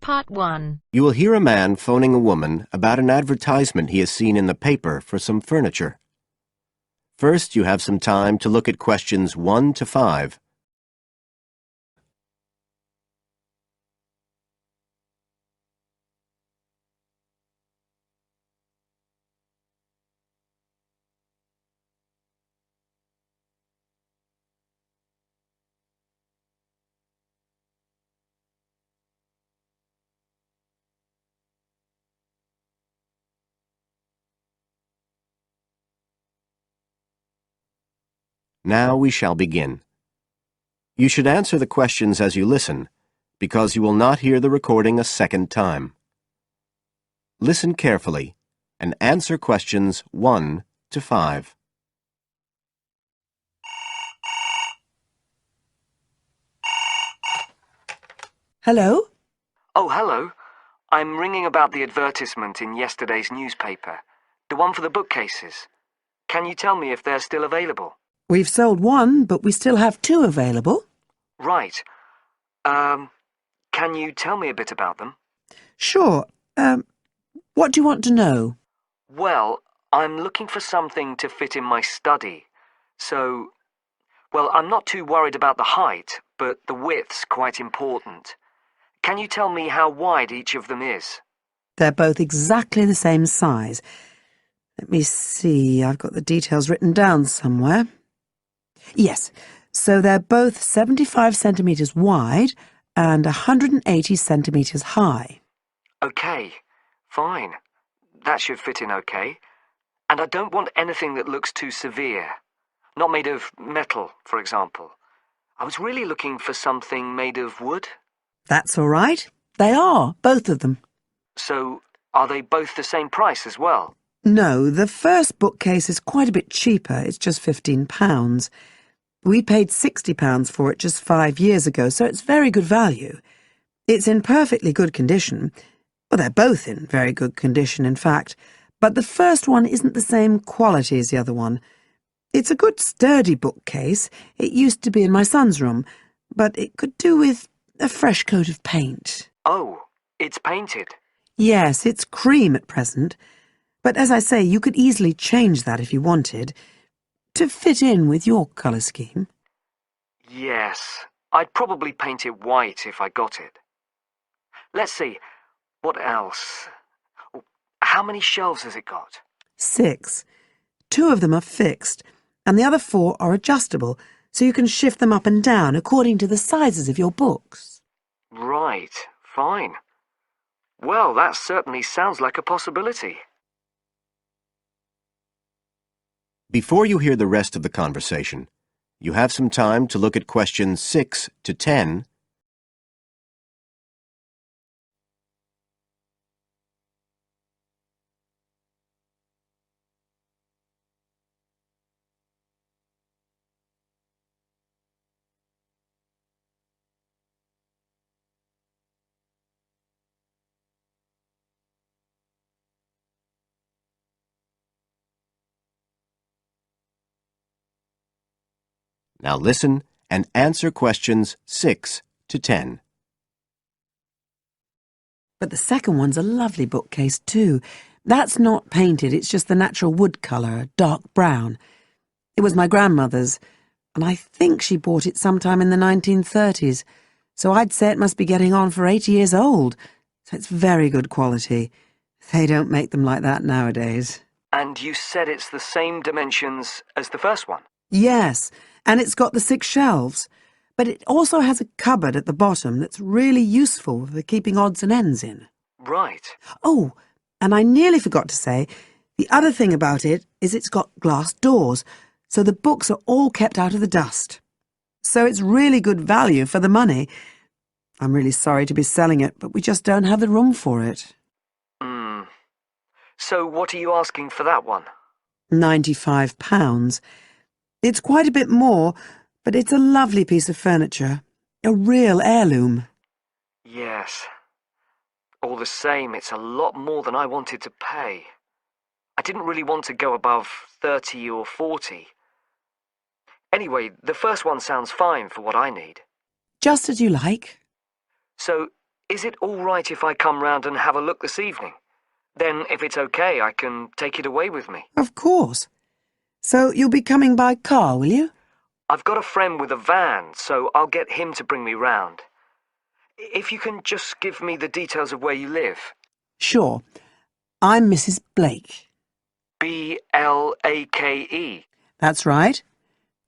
Part 1. You will hear a man phoning a woman about an advertisement he has seen in the paper for some furniture. First, you have some time to look at questions 1 to 5. Now we shall begin. You should answer the questions as you listen, because you will not hear the recording a second time. Listen carefully and answer questions 1 to 5. Hello? Oh, hello. I'm ringing about the advertisement in yesterday's newspaper. The one for the bookcases. Can you tell me if they're still available? We've sold one, but we still have 2 available. Right. Can you tell me a bit about them? Sure. What do you want to know? Well, I'm looking for something to fit in my study. So, well, I'm not too worried about the height, but the width's quite important. Can you tell me how wide each of them is? They're both exactly the same size. Let me see, I've got the details written down somewhere. Yes, so they're both 75 centimetres wide and 180 centimetres high. Okay, fine. That should fit in okay. And I don't want anything that looks too severe. Not made of metal, for example. I was really looking for something made of wood. That's all right. They are, both of them. So, are they both the same price as well? No, the first bookcase is quite a bit cheaper. It's just £15. We paid £60 for it just 5 years ago, so it's very good value. It's in perfectly good condition. Well, they're both in very good condition, in fact. But the first one isn't the same quality as the other one. It's a good sturdy bookcase. It used to be in my son's room, but it could do with a fresh coat of paint. Oh, it's painted. Yes, it's cream at present. But as I say, you could easily change that if you wanted, to fit in with your colour scheme. Yes, I'd probably paint it white if I got it. Let's see, what else? How many shelves has it got? 6. 2 of them are fixed, and the other 4 are adjustable, so you can shift them up and down according to the sizes of your books. Right, fine. Well, that certainly sounds like a possibility. Before you hear the rest of the conversation, you have some time to look at questions 6 to 10. Now listen and answer questions 6 to 10. But the second one's a lovely bookcase too. That's not painted, it's just the natural wood colour, dark brown. It was my grandmother's, and I think she bought it sometime in the 1930s, so I'd say it must be getting on for 80 years old, so it's very good quality. They don't make them like that nowadays. And you said it's the same dimensions as the first one? Yes, and it's got the 6 shelves, but it also has a cupboard at the bottom that's really useful for keeping odds and ends in. Right. Oh, and I nearly forgot to say, the other thing about it is it's got glass doors, so the books are all kept out of the dust. So it's really good value for the money. I'm really sorry to be selling it, but we just don't have the room for it. So what are you asking for that one? £95. It's quite a bit more, but it's a lovely piece of furniture. A real heirloom. Yes. All the same, it's a lot more than I wanted to pay. I didn't really want to go above 30 or 40. Anyway, the first one sounds fine for what I need. Just as you like. So, Is it all right if I come round and have a look this evening? Then, if it's okay, I can take it away with me. Of course. So you'll be coming by car, will you? I've got a friend with a van, so I'll get him to bring me round. If you can just give me the details of where you live. Sure. I'm Mrs. Blake. Blake. That's right.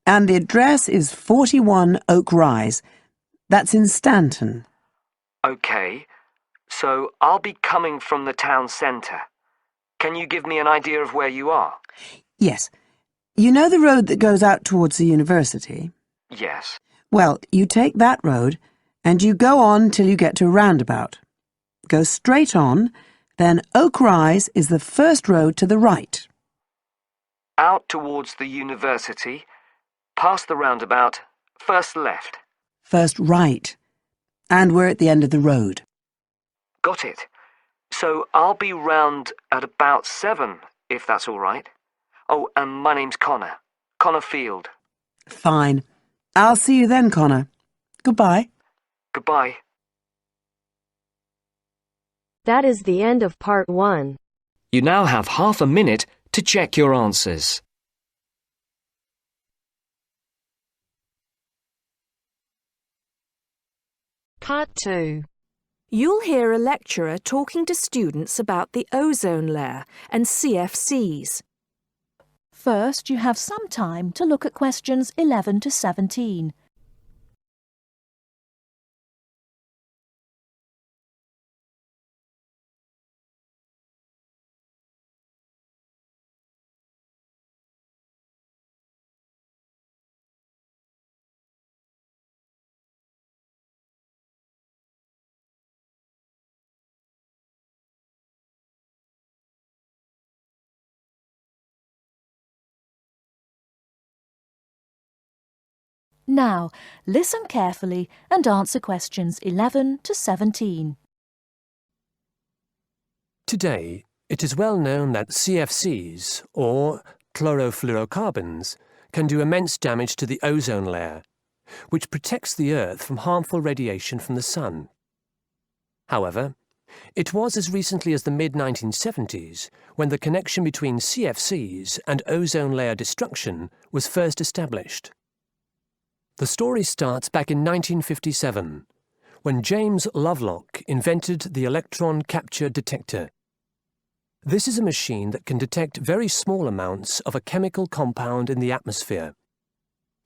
And the address is 41 Oak Rise. That's in Stanton. Okay, so I'll be coming from the town centre. Can you give me an idea of where you are? Yes. You know the road that goes out towards the university? Yes. Well, you take that road and you go on till you get to a roundabout. Go straight on, then Oak Rise is the first road to the right. Out towards the university, past the roundabout, first left. First right. And we're at the end of the road. Got it. So I'll be round at about 7, if that's all right. Oh, and my name's Connor. Connor Field. Fine. I'll see you then, Connor. Goodbye. Goodbye. That is the end of part 1. You now have half a minute to check your answers. Part 2. You'll hear a lecturer talking to students about the ozone layer and CFCs. First, you have some time to look at questions 11 to 17. Now, listen carefully and answer questions 11 to 17. Today, it is well known that CFCs, or chlorofluorocarbons, can do immense damage to the ozone layer, which protects the Earth from harmful radiation from the sun. However, it was as recently as the mid-1970s when the connection between CFCs and ozone layer destruction was first established. The story starts back in 1957, when James Lovelock invented the electron capture detector. This is a machine that can detect very small amounts of a chemical compound in the atmosphere.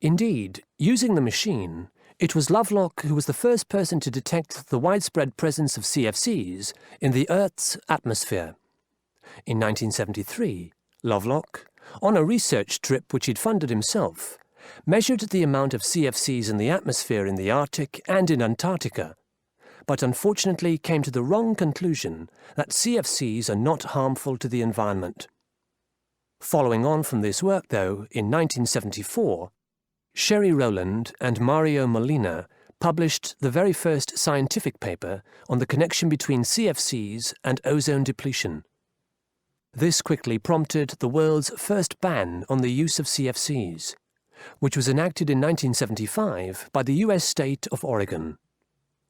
Indeed, using the machine, it was Lovelock who was the first person to detect the widespread presence of CFCs in the Earth's atmosphere. In 1973, Lovelock, on a research trip which he'd funded himself, measured the amount of CFCs in the atmosphere in the Arctic and in Antarctica, but unfortunately came to the wrong conclusion that CFCs are not harmful to the environment. Following on from this work, though, in 1974, Sherry Rowland and Mario Molina published the very first scientific paper on the connection between CFCs and ozone depletion. This quickly prompted the world's first ban on the use of CFCs, which was enacted in 1975 by the US state of Oregon.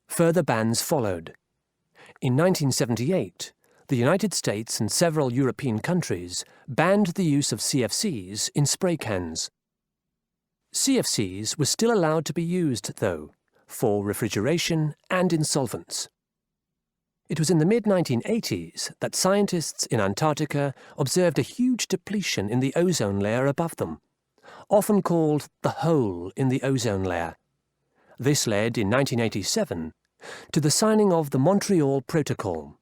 Further bans followed. In 1978, the United States and several European countries banned the use of CFCs in spray cans. CFCs were still allowed to be used, though, for refrigeration and in solvents. It was in the mid-1980s that scientists in Antarctica observed a huge depletion in the ozone layer above them, often called the hole in the ozone layer. This led, in 1987, to the signing of the Montreal Protocol,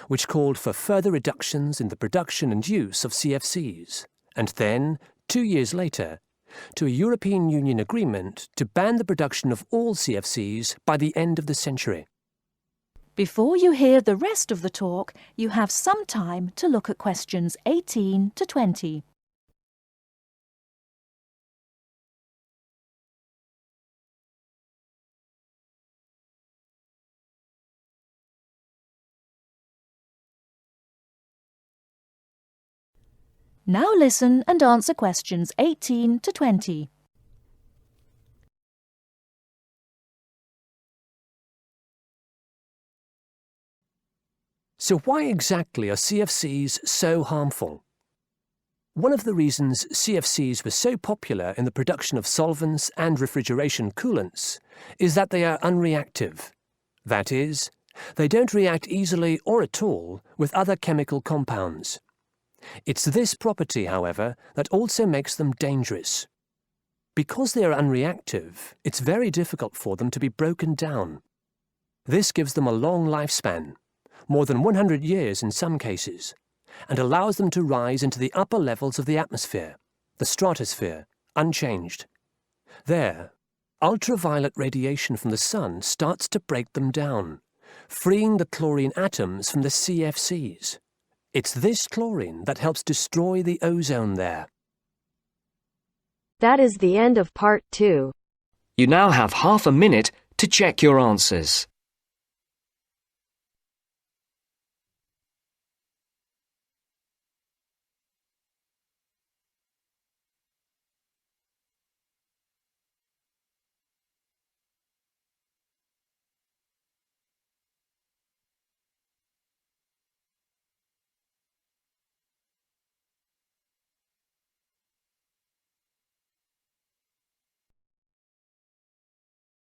which called for further reductions in the production and use of CFCs, and then, 2 years later, to a European Union agreement to ban the production of all CFCs by the end of the century. Before you hear the rest of the talk, you have some time to look at questions 18 to 20. Now listen and answer questions 18 to 20. So why exactly are CFCs so harmful? One of the reasons CFCs were so popular in the production of solvents and refrigeration coolants is that they are unreactive. That is, they don't react easily or at all with other chemical compounds. It's this property, however, that also makes them dangerous. Because they are unreactive, it's very difficult for them to be broken down. This gives them a long lifespan, more than 100 years in some cases, and allows them to rise into the upper levels of the atmosphere, the stratosphere, unchanged. There, ultraviolet radiation from the sun starts to break them down, freeing the chlorine atoms from the CFCs. It's this chlorine that helps destroy the ozone there. That is the end of part 2. You now have half a minute to check your answers.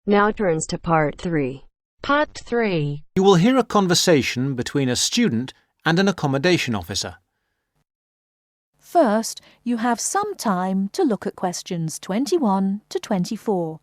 Now turns to part 3. Part 3. You will hear a conversation between a student and an accommodation officer. First, you have some time to look at questions 21 to 24.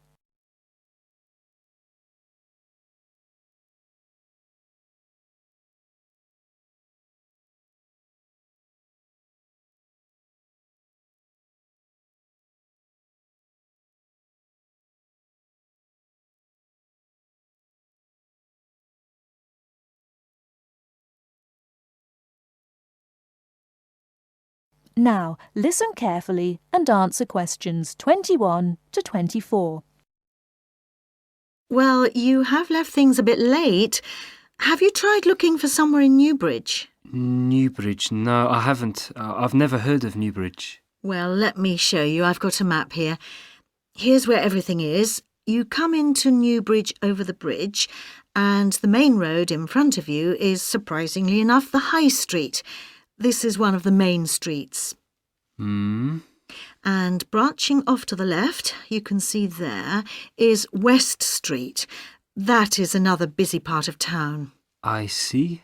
Now, listen carefully and answer questions 21 to 24. Well, you have left things a bit late. Have you tried looking for somewhere in Newbridge? Newbridge? No, I haven't. I've never heard of Newbridge. Well, let me show you. I've got a map here. Here's where everything is. You come into Newbridge over the bridge, and the main road in front of you is, surprisingly enough, the High Street. This is one of the main streets. And branching off to the left, you can see there, is West Street. That is another busy part of town. I see.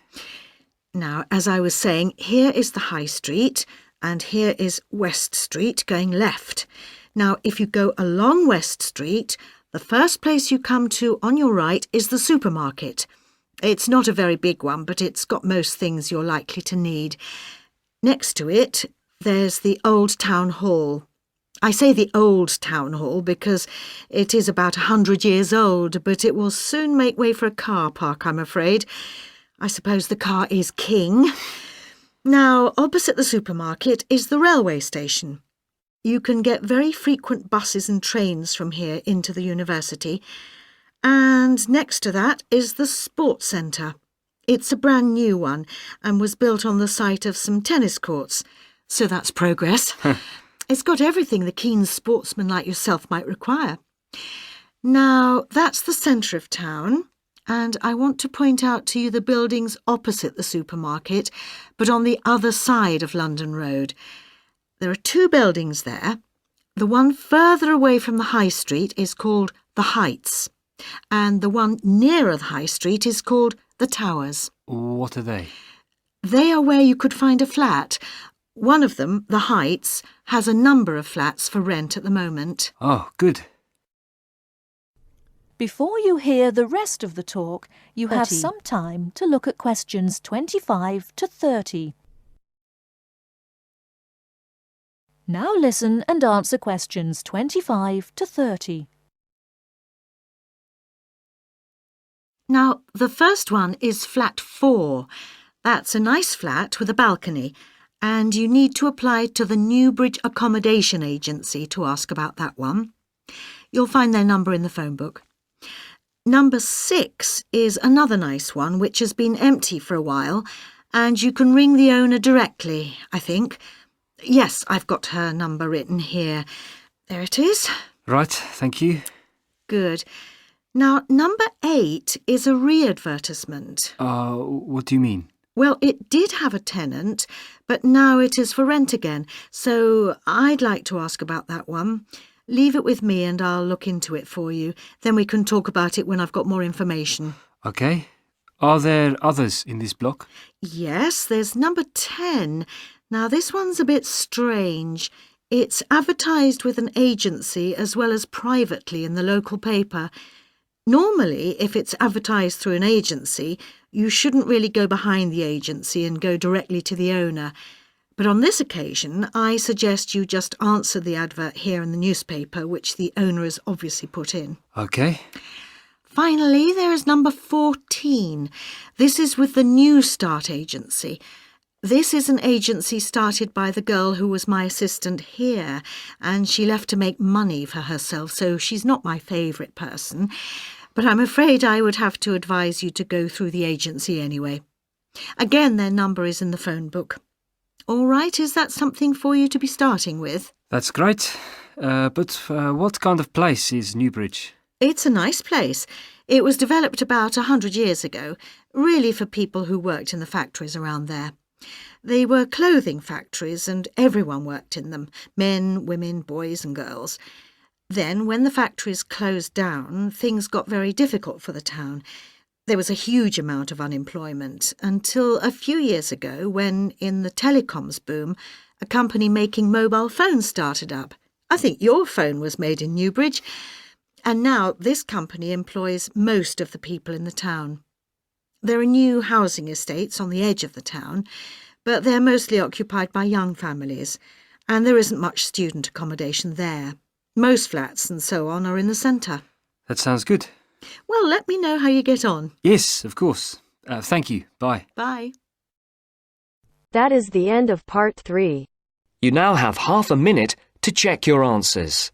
Now, as I was saying, here is the High Street, and here is West Street going left. Now, if you go along West Street, the first place you come to on your right is the supermarket. It's not a very big one, but it's got most things you're likely to need. Next to it, there's the Old Town Hall. I say the Old Town Hall because it is about 100 years old, but it will soon make way for a car park, I'm afraid. I suppose the car is king. Now, opposite the supermarket is the railway station. You can get very frequent buses and trains from here into the university. And next to that is the sports centre. It's a brand new one and was built on the site of some tennis courts. So that's progress. It's got everything the keen sportsman like yourself might require. Now, that's the centre of town, and I want to point out to you the buildings opposite the supermarket, but on the other side of London Road. There are two buildings there. The one further away from the High Street is called the Heights, and the one nearer the High Street is called the Towers. What are they? They are where you could find a flat. One of them, the Heights, has a number of flats for rent at the moment. Oh, good. Before you hear the rest of the talk, you have 30. some time to look at questions 25 to 30. Now listen and answer questions 25 to 30. Now, the first one is flat 4. That's a nice flat with a balcony, and you need to apply to the Newbridge Accommodation Agency to ask about that one. You'll find their number in the phone book. Number 6 is another nice one which has been empty for a while, and you can ring the owner directly, I think. Yes, I've got her number written here. There it is. Right, thank you. Good. Now, number 8 is a re-advertisement. What do you mean? Well, it did have a tenant, but now it is for rent again, so I'd like to ask about that one. Leave it with me and I'll look into it for you. Then we can talk about it when I've got more information. Okay. Are there others in this block? Yes, there's number 10. Now, this one's a bit strange. It's advertised with an agency as well as privately in the local paper. Normally, if it's advertised through an agency, you shouldn't really go behind the agency and go directly to the owner. But on this occasion, I suggest you just answer the advert here in the newspaper, which the owner has obviously put in. Okay. Finally, there is number 14. This is with the New Start agency. This is an agency started by the girl who was my assistant here, and she left to make money for herself, so she's not my favourite person. But I'm afraid I would have to advise you to go through the agency anyway. Again, their number is in the phone book. All right, is that something for you to be starting with? That's great. But what kind of place is Newbridge? It's a nice place. It was developed about 100 years ago, really for people who worked in the factories around there. They were clothing factories and everyone worked in them, men, women, boys and girls. Then, when the factories closed down, things got very difficult for the town. There was a huge amount of unemployment until a few years ago when, in the telecoms boom, a company making mobile phones started up. I think your phone was made in Newbridge. And now this company employs most of the people in the town. There are new housing estates on the edge of the town, but they're mostly occupied by young families, and there isn't much student accommodation there. Most flats and so on are in the centre. That sounds good. Well, let me know how you get on. Yes, of course. Thank you. Bye. Bye. That is the end of part 3. You now have half a minute to check your answers.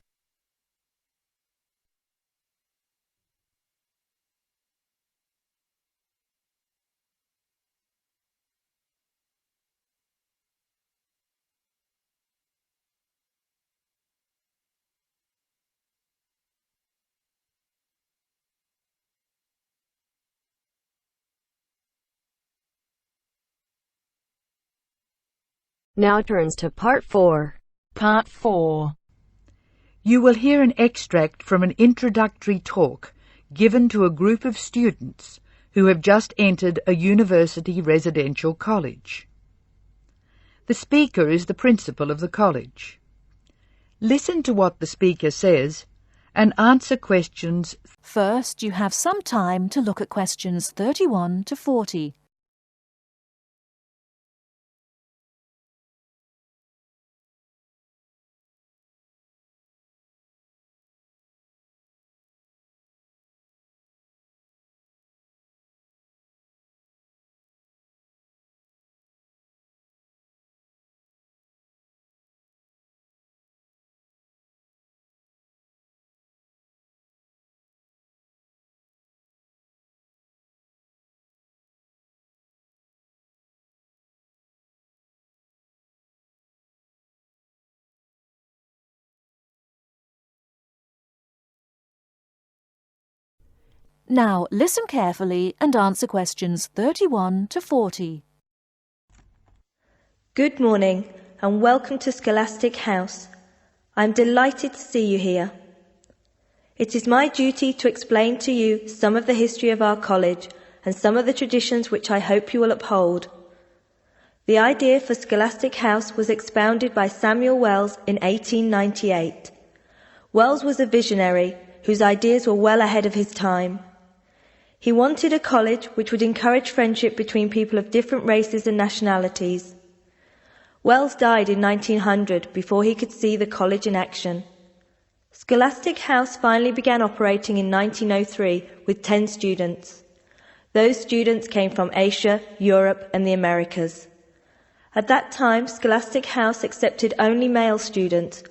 Now turns to part 4. Part 4. You will hear an extract from an introductory talk given to a group of students who have just entered a university residential college. The speaker is the principal of the college. Listen to what the speaker says and answer questions. First, you have some time to look at questions 31 to 40. Now, listen carefully and answer questions 31 to 40. Good morning and welcome to Scholastic House. I'm delighted to see you here. It is my duty to explain to you some of the history of our college and some of the traditions which I hope you will uphold. The idea for Scholastic House was expounded by Samuel Wells in 1898. Wells was a visionary whose ideas were well ahead of his time. He wanted a college which would encourage friendship between people of different races and nationalities. Wells died in 1900 before he could see the college in action. Scholastic House finally began operating in 1903 with 10 students. Those students came from Asia, Europe and the Americas. At that time, Scholastic House accepted only male students,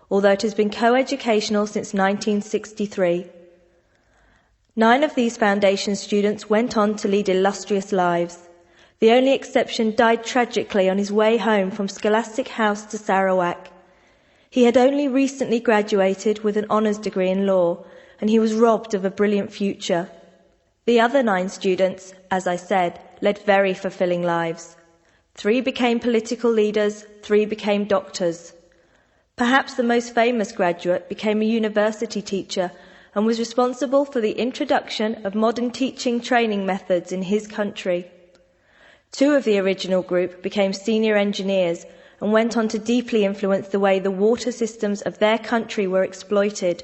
although it has been co-educational since 1963. 9 of these foundation students went on to lead illustrious lives. The only exception died tragically on his way home from Scholastic House to Sarawak. He had only recently graduated with an honours degree in law, and he was robbed of a brilliant future. The other 9 students, as I said, led very fulfilling lives. 3 became political leaders, 3 became doctors. Perhaps the most famous graduate became a university teacher and was responsible for the introduction of modern teaching training methods in his country. 2 of the original group became senior engineers and went on to deeply influence the way the water systems of their country were exploited.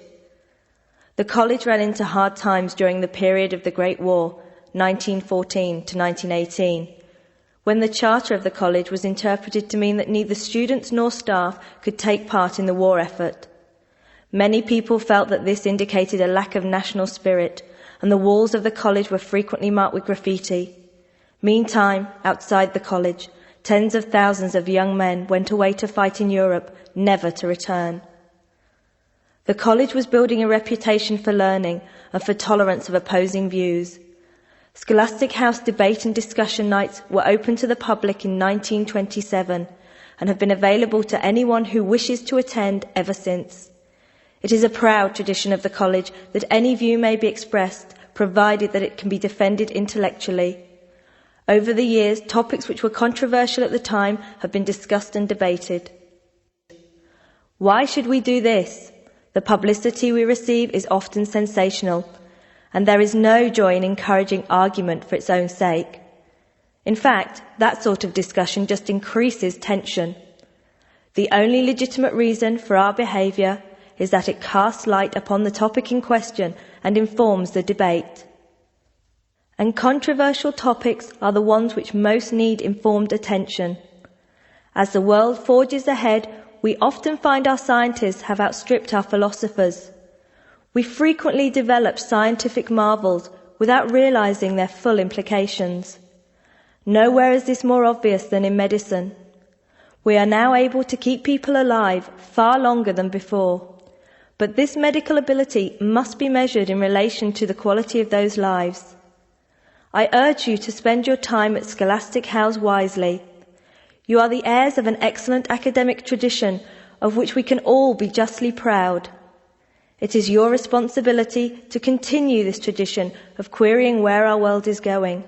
The college ran into hard times during the period of the Great War, 1914 to 1918, when the charter of the college was interpreted to mean that neither students nor staff could take part in the war effort. Many people felt that this indicated a lack of national spirit, and the walls of the college were frequently marked with graffiti. Meantime, outside the college, tens of thousands of young men went away to fight in Europe, never to return. The college was building a reputation for learning and for tolerance of opposing views. Scholastic House debate and discussion nights were open to the public in 1927 and have been available to anyone who wishes to attend ever since. It is a proud tradition of the college that any view may be expressed, provided that it can be defended intellectually. Over the years, topics which were controversial at the time have been discussed and debated. Why should we do this? The publicity we receive is often sensational, and there is no joy in encouraging argument for its own sake. In fact, that sort of discussion just increases tension. The only legitimate reason for our behaviour is that it casts light upon the topic in question and informs the debate. And controversial topics are the ones which most need informed attention. As the world forges ahead, we often find our scientists have outstripped our philosophers. We frequently develop scientific marvels without realizing their full implications. Nowhere is this more obvious than in medicine. We are now able to keep people alive far longer than before. But this medical ability must be measured in relation to the quality of those lives. I urge you to spend your time at Scholastic House wisely. You are the heirs of an excellent academic tradition of which we can all be justly proud. It is your responsibility to continue this tradition of querying where our world is going.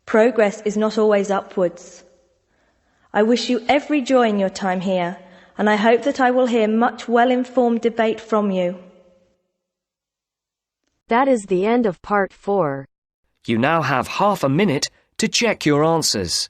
Progress is not always upwards. I wish you every joy in your time here, and I hope that I will hear much well-informed debate from you. That is the end of part 4. You now have half a minute to check your answers.